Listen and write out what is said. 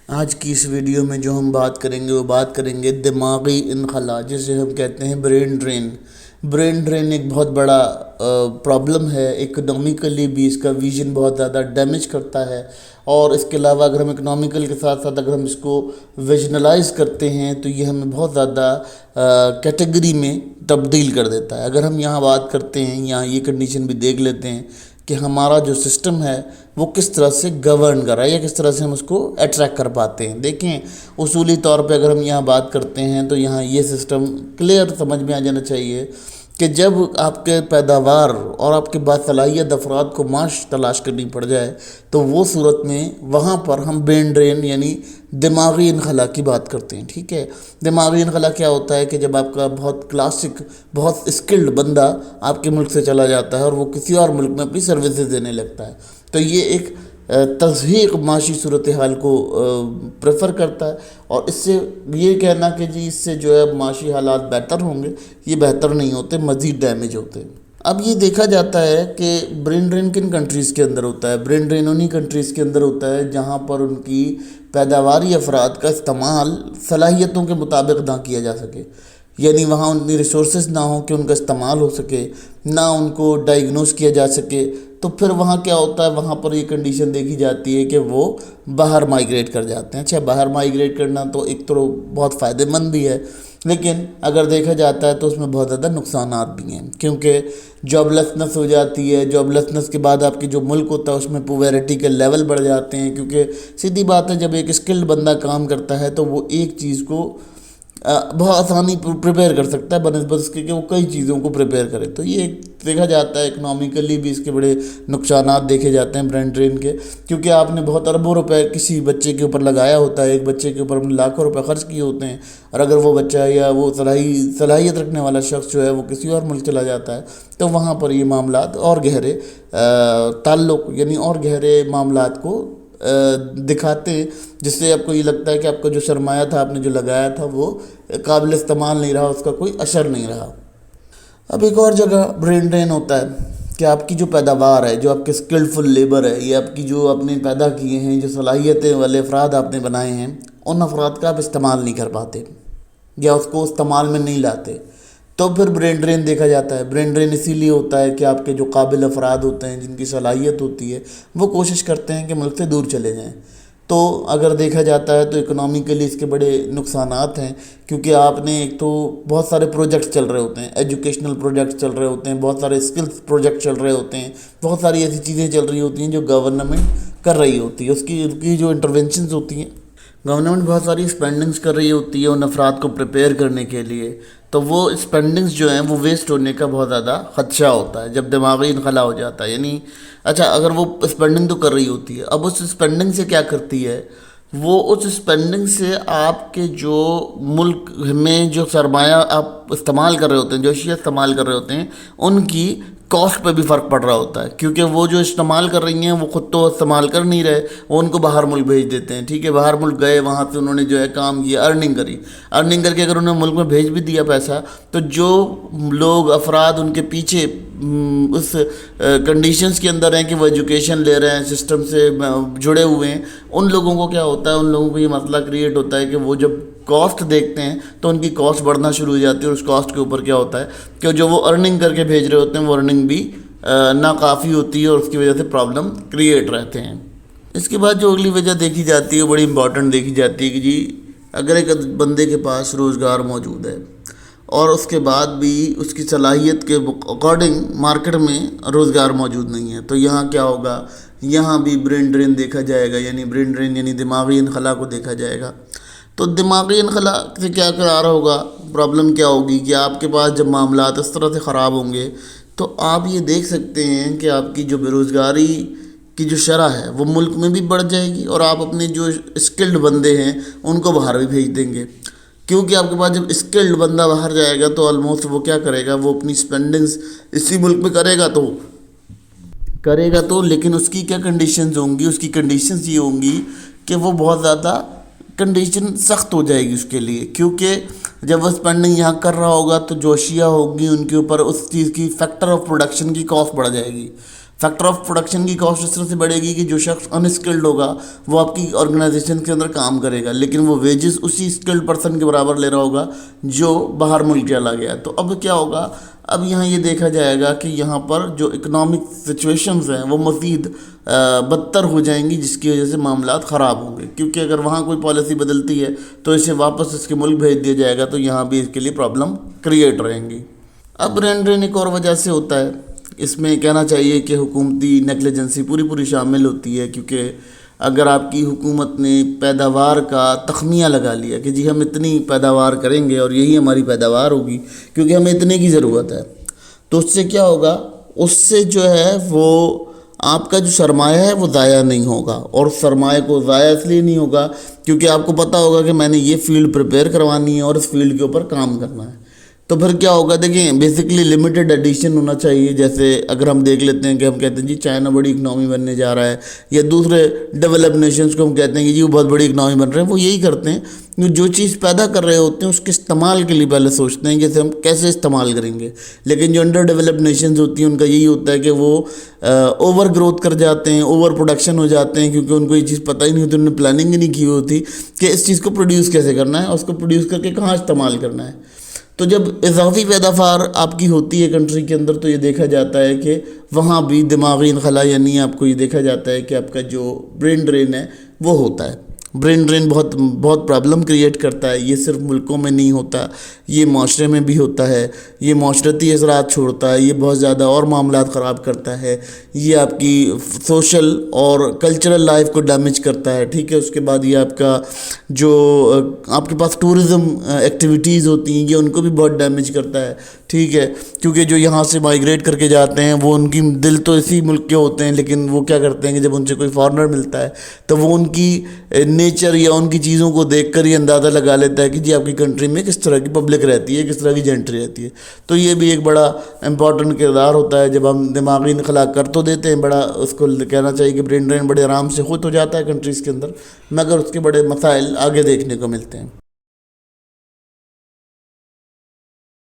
آج کی اس ویڈیو میں جو ہم بات کریں گے وہ بات کریں گے دماغی انخلا، جسے ہم کہتے ہیں برین ڈرین۔ برین ڈرین ایک بہت بڑا پرابلم ہے، اکنومیکلی بھی اس کا ویژن بہت زیادہ ڈیمیج کرتا ہے، اور اس کے علاوہ اگر ہم اکنومیکل کے ساتھ ساتھ اگر ہم اس کو ویژنلائز کرتے ہیں تو یہ ہمیں بہت زیادہ کیٹیگری میں تبدیل کر دیتا ہے۔ اگر ہم یہاں بات کرتے ہیں، یہاں یہ کنڈیشن بھی دیکھ لیتے ہیں کہ ہمارا جو سسٹم ہے وہ کس طرح سے گورن کر رہا ہے یا کس طرح سے ہم اس کو اٹریکٹ کر پاتے ہیں۔ دیکھیں، اصولی طور پہ اگر ہم یہاں بات کرتے ہیں تو یہاں یہ سسٹم کلیئر سمجھ میں آ جانا چاہیے کہ جب آپ کے پیداوار اور آپ کے باصلاحیت افراد کو معاش تلاش کرنی پڑ جائے تو وہ صورت میں وہاں پر ہم برین ڈرین یعنی دماغی انخلا کی بات کرتے ہیں۔ ٹھیک ہے، دماغی انخلا کیا ہوتا ہے کہ جب آپ کا بہت کلاسک بہت اسکلڈ بندہ آپ کے ملک سے چلا جاتا ہے اور وہ کسی اور ملک میں اپنی سروسز دینے لگتا ہے، تو یہ ایک تضحیق معاشی صورتحال کو پریفر کرتا ہے، اور اس سے یہ کہنا کہ جی اس سے جو ہے معاشی حالات بہتر ہوں گے، یہ بہتر نہیں ہوتے، مزید ڈیمیج ہوتے ہیں۔ اب یہ دیکھا جاتا ہے کہ برین ڈرین کن کنٹریز کے اندر ہوتا ہے۔ برین ڈرین انہی کنٹریز کے اندر ہوتا ہے جہاں پر ان کی پیداواری افراد کا استعمال صلاحیتوں کے مطابق نہ کیا جا سکے، یعنی وہاں اتنی ریسورسز نہ ہوں کہ ان کا استعمال ہو سکے، نہ ان کو ڈائیگنوز کیا جا سکے، تو پھر وہاں کیا ہوتا ہے، وہاں پر یہ کنڈیشن دیکھی جاتی ہے کہ وہ باہر مائیگریٹ کر جاتے ہیں۔ اچھا، باہر مائیگریٹ کرنا تو ایک تو بہت فائدہ مند بھی ہے، لیکن اگر دیکھا جاتا ہے تو اس میں بہت زیادہ نقصانات بھی ہیں، کیونکہ جاب لیسنس ہو جاتی ہے۔ جاب لیسنس کے بعد آپ کی جو ملک ہوتا ہے اس میں پوورٹی کے لیول بڑھ جاتے ہیں، کیونکہ سیدھی بات ہے جب ایک اسکلڈ بندہ کام کرتا ہے تو وہ ایک چیز کو بہت آسانی پریپیئر کر سکتا ہے بنسبت اس کے کہ وہ کئی چیزوں کو پریپیئر کرے۔ تو یہ دیکھا جاتا ہے اکنومیکلی بھی اس کے بڑے نقصانات دیکھے جاتے ہیں برین ڈرین کے، کیونکہ آپ نے بہت اربوں روپے کسی بچے کے اوپر لگایا ہوتا ہے، ایک بچے کے اوپر ہم نے لاکھوں روپے خرچ کیے ہوتے ہیں، اور اگر وہ بچہ یا وہ صلاحیت رکھنے والا شخص جو ہے وہ کسی اور ملک چلا جاتا ہے تو وہاں پر یہ معاملات اور گہرے تعلق یعنی اور گہرے معاملات کو دکھاتے ہیں، جس سے آپ کو یہ لگتا ہے کہ آپ کا جو سرمایہ تھا، آپ نے جو لگایا تھا، وہ قابل استعمال نہیں رہا، اس کا کوئی اثر نہیں رہا۔ اب ایک اور جگہ برین ڈرین ہوتا ہے کہ آپ کی جو پیداوار ہے، جو آپ کے اسکلفل لیبر ہے، یہ آپ کی جو آپ نے پیدا کیے ہیں، جو صلاحیتیں والے افراد آپ نے بنائے ہیں، ان افراد کا آپ استعمال نہیں کر پاتے یا اس کو استعمال میں نہیں لاتے، تو پھر برین ڈرین دیکھا جاتا ہے۔ برین ڈرین اسی لیے ہوتا ہے کہ آپ کے جو قابل افراد ہوتے ہیں، جن کی صلاحیت ہوتی ہے، وہ کوشش کرتے ہیں کہ ملک سے دور چلے جائیں۔ تو اگر دیکھا جاتا ہے تو اکنومیکلی اس کے بڑے نقصانات ہیں، کیونکہ آپ نے ایک تو بہت سارے پروجیکٹس چل رہے ہوتے ہیں، ایجوکیشنل پروجیکٹس چل رہے ہوتے ہیں، بہت سارے اسکلس پروجیکٹ چل رہے ہوتے ہیں، بہت ساری ایسی چیزیں چل رہی ہوتی ہیں جو گورنمنٹ کر رہی ہوتی ہے، اس کی جو انٹرونشنز ہوتی ہیں، گورنمنٹ بہت ساری اسپینڈنگز کر رہی ہوتی ہے ان افراد کو پریپیئر کرنے کے لیے، تو وہ اسپینڈنگز جو ہیں وہ ویسٹ ہونے کا بہت زیادہ خدشہ ہوتا ہے جب دماغی انخلا ہو جاتا ہے۔ یعنی اچھا، اگر وہ اسپینڈنگ تو کر رہی ہوتی ہے، اب اس اسپینڈنگ سے کیا کرتی ہے، وہ اس اسپینڈنگ سے آپ کے جو ملک میں جو سرمایہ آپ استعمال کر رہے ہوتے ہیں، جو اشیاء استعمال کر رہے ہوتے ہیں، ان کی کاسٹ پہ بھی فرق پڑ رہا ہوتا ہے، کیونکہ وہ جو استعمال کر رہی ہیں وہ خود تو استعمال کر نہیں رہے، وہ ان کو باہر ملک بھیج دیتے ہیں۔ ٹھیک ہے، باہر ملک گئے، وہاں سے انہوں نے جو ہے کام کیا، ارننگ کری، ارننگ کر کے اگر انہوں نے ملک میں بھیج بھی دیا پیسہ، تو جو لوگ افراد ان کے پیچھے اس کنڈیشنز کے اندر ہیں کہ وہ ایجوکیشن لے رہے ہیں، سسٹم سے جڑے ہوئے ہیں، ان لوگوں کو کیا ہوتا ہے، ان لوگوں کو یہ مسئلہ کریٹ ہوتا ہے کہ وہ جب کاسٹ دیکھتے ہیں تو ان کی کاسٹ بڑھنا شروع ہو جاتی ہے، اور اس کاسٹ کے اوپر کیا ہوتا ہے کہ جو وہ ارننگ کر کے بھیج رہے ہوتے ہیں وہ ارننگ بھی ناکافی ہوتی ہے، اور اس کی وجہ سے پرابلم کریٹ رہتے ہیں۔ اس کے بعد جو اگلی وجہ دیکھی جاتی ہے وہ بڑی امپورٹنٹ دیکھی جاتی ہے کہ جی اگر ایک بندے کے پاس روزگار موجود ہے اور اس کے بعد بھی اس کی صلاحیت کے اکارڈنگ مارکیٹ میں روزگار موجود نہیں ہے، تو یہاں کیا ہوگا، یہاں بھی برین ڈرین دیکھا جائے گا، یعنی برین ڈرین یعنی دماغی انخلا کو دیکھا جائے گا۔ تو دماغی انخلا سے کیا قرار ہوگا، پرابلم کیا ہوگی کہ آپ کے پاس جب معاملات اس طرح سے خراب ہوں گے تو آپ یہ دیکھ سکتے ہیں کہ آپ کی جو بے روزگاری کی جو شرح ہے وہ ملک میں بھی بڑھ جائے گی، اور آپ اپنے جو اسکلڈ بندے ہیں ان کو باہر بھی بھیج دیں گے، کیونکہ آپ کے پاس جب اسکلڈ بندہ باہر جائے گا تو آلموسٹ وہ کیا کرے گا، وہ اپنی اسپینڈنگز اسی ملک میں کرے گا تو لیکن اس کی کیا کنڈیشنز ہوں گی، اس کی کنڈیشنز یہ ہوں گی کہ وہ بہت زیادہ کنڈیشن سخت ہو جائے گی اس کے لیے، کیونکہ جب وہ اسپینڈنگ یہاں کر رہا ہوگا تو جو اشیاء ہوگی ان کے اوپر اس چیز کی فیکٹر آف پروڈکشن کی کاسٹ بڑھ جائے گی، فیکٹر آف پروڈکشن کی کاسٹ اس طرح سے بڑھے گی کہ جو شخص انسکلڈ ہوگا وہ آپ کی آرگنائزیشن کے اندر کام کرے گا، لیکن وہ ویجز اسی اسکلڈ پرسن کے برابر لے رہا ہوگا جو باہر ملک چلا گیا. تو اب کیا ہوگا، اب یہاں یہ دیکھا جائے گا کہ یہاں پر جو اکنامک سچویشنز ہیں وہ مزید بدتر ہو جائیں گی، جس کی وجہ سے معاملات خراب ہوں گے، کیونکہ اگر وہاں کوئی پالیسی بدلتی ہے تو اسے واپس اس کے ملک بھیج دیا جائے گا، تو یہاں بھی اس کے لیے پرابلم کریٹ رہیں گی. اب برین ڈرین ایک اور وجہ سے ہوتا ہے، اس میں کہنا چاہیے کہ حکومتی نیگلیجنسی پوری شامل ہوتی ہے، کیونکہ اگر آپ کی حکومت نے پیداوار کا تخمینہ لگا لیا کہ جی ہم اتنی پیداوار کریں گے اور یہی ہماری پیداوار ہوگی کیونکہ ہمیں اتنے کی ضرورت ہے، تو اس سے کیا ہوگا، اس سے جو ہے وہ آپ کا جو سرمایہ ہے وہ ضائع نہیں ہوگا. اور سرمایہ کو ضائع اس لیے نہیں ہوگا کیونکہ آپ کو پتہ ہوگا کہ میں نے یہ فیلڈ پریپیئر کروانی ہے اور اس فیلڈ کے اوپر کام کرنا ہے. تو پھر کیا ہوگا، دیکھیں بیسیکلی لمیٹڈ ایڈیشن ہونا چاہیے. جیسے اگر ہم دیکھ لیتے ہیں کہ ہم کہتے ہیں جی چائنا بڑی اکنامی بننے جا رہا ہے، یا دوسرے ڈیولپ نیشنز کو ہم کہتے ہیں کہ جی وہ بہت بڑی اکنامی بن رہے ہیں، وہ یہی کرتے ہیں کہ جو چیز پیدا کر رہے ہوتے ہیں اس کے استعمال کے لیے پہلے سوچتے ہیں کہ اسے ہم کیسے استعمال کریں گے. لیکن جو انڈر ڈیولپ نیشنز ہوتی ہیں ان کا یہی ہوتا ہے کہ وہ اوور گروتھ کر جاتے ہیں، اوور پروڈکشن ہو جاتے ہیں، کیونکہ ان کو یہ چیز پتہ ہی نہیں ہوتی، انہوں نے پلاننگ ہی نہیں کی ہوتی کہ اس چیز کو پروڈیوس کیسے کرنا ہے اور اس کو پروڈیوس کر کے کہاں استعمال کرنا ہے. تو جب اضافی پیداوار آپ کی ہوتی ہے کنٹری کے اندر تو یہ دیکھا جاتا ہے کہ وہاں بھی دماغی انخلا، یعنی آپ کو یہ دیکھا جاتا ہے کہ آپ کا جو برین ڈرین ہے وہ ہوتا ہے. برین ڈرین بہت پرابلم کریٹ کرتا ہے. یہ صرف ملکوں میں نہیں ہوتا، یہ معاشرے میں بھی ہوتا ہے. یہ معاشرتی اثرات چھوڑتا ہے، یہ بہت زیادہ اور معاملات خراب کرتا ہے. یہ آپ کی سوشل اور کلچرل لائف کو ڈیمیج کرتا ہے. ٹھیک ہے، اس کے بعد یہ آپ کا جو آپ کے پاس ٹورزم ایکٹیویٹیز ہوتی ہیں یہ ان کو بھی بہت ڈیمیج کرتا ہے. ٹھیک ہے، کیونکہ جو یہاں سے مائیگریٹ کر کے جاتے ہیں وہ ان کی دل تو اسی ملک کے ہوتے ہیں، لیکن وہ کیا کرتے ہیں کہ جب ان سے کوئی فارنر ملتا ہے تو وہ ان کی نیچر یا ان کی چیزوں کو دیکھ کر یہ اندازہ لگا لیتا ہے کہ جی آپ کی کنٹری میں کس طرح کی پبلک رہتی ہے، کس طرح کی جینٹری رہتی ہے. تو یہ بھی ایک بڑا امپورٹنٹ کردار ہوتا ہے. جب ہم دماغی انخلا کر تو دیتے ہیں، بڑا اس کو کہنا چاہیے کہ برین ڈرین بڑے آرام سے خود ہو جاتا ہے کنٹریز کے اندر، مگر اس کے بڑے مسائل آگے دیکھنے کو ملتے ہیں.